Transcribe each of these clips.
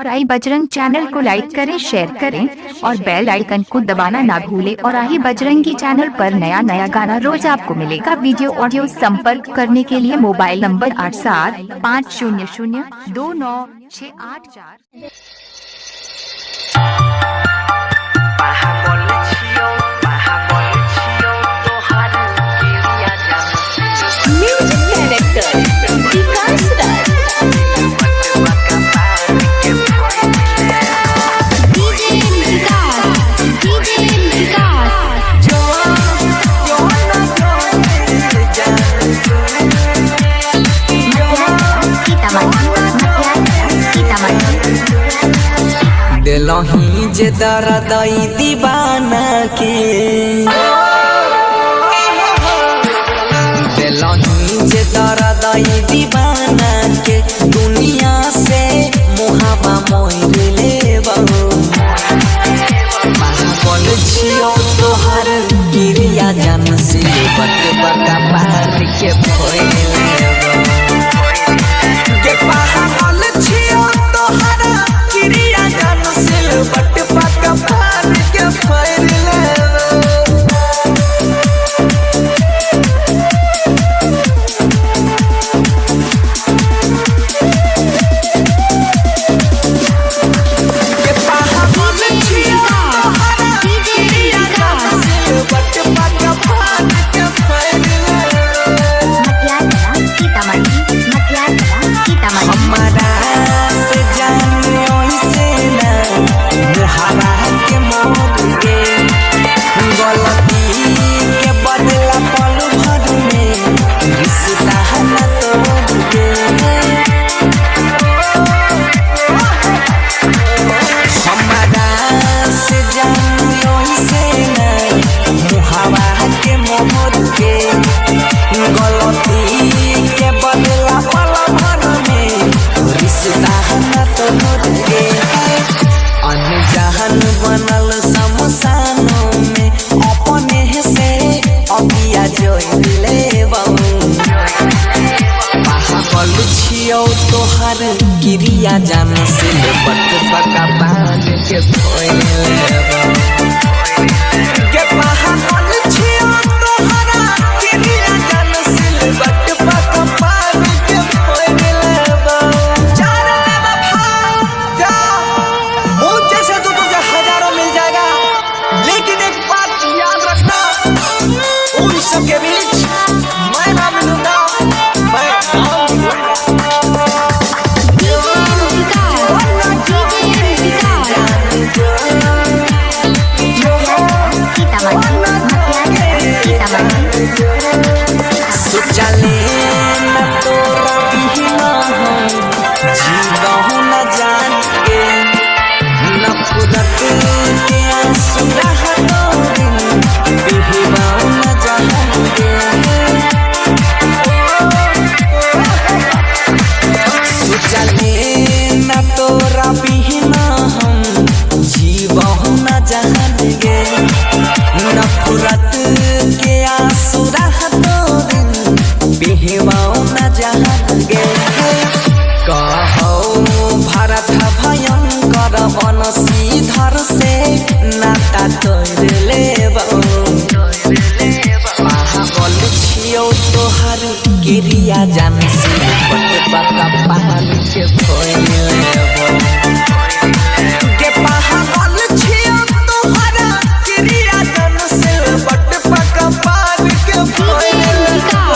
और आई बजरंग चैनल को लाइक करें, शेयर करें और बेल आइकन को दबाना ना भूलें। और आई बजरंगी चैनल पर नया गाना रोज आपको मिलेगा। वीडियो ऑडियो संपर्क करने के लिए मोबाइल नंबर 8750029684। दिलही जे दर्दई दीवाना के, दिलही जे दर्दई दीवाना के, दुनिया से मुहावा मोर लेबो। पागल छियो तोहर गिरिया जान से बका पार के फोड़ लेबो। के पागल छियो तोहर गिरिया जान से बका पार के फोड़ लेबो। बनल समसानों में अपने से अबिया जोड़ लेबो। पागल छियो तोहर गिरिया जान से बका पार के फोड़ लेबो। के पागल छियो तोहर गिरिया जान से बका पार के फोड़ लेबो। लेकिन एक बात याद रखना, उन सबके बीच मैं ना मिलूंगा, मैं सोचले न तोरा बिना जीवहु न जान के, नफरत के आंसू रहतो दिन बिहबाऊ न जाएंगे। सोचले न तोरा बिना हम जीवहु न जाएंगे, नफरत के आंसू रहतो दिन बिहबाऊ न जाएंगे। कहो भारत भयंकर बनसीधर से नाता तोड़ लेबो। पागल छियो तोहर गिरिया जान से बका पार के फोड़ लेबो। के पागल छियो तोहर गिरिया जान से बका पार के फोड़ लेबो।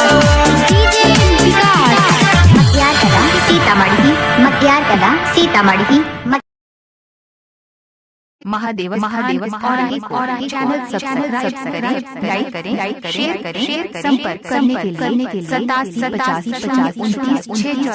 सीतामढ़ी महादेव और चैनल सब्सक्राइब करें, लाइक करें, शेयर करें। संपर्क करने के लिए 8750 50 29 29 6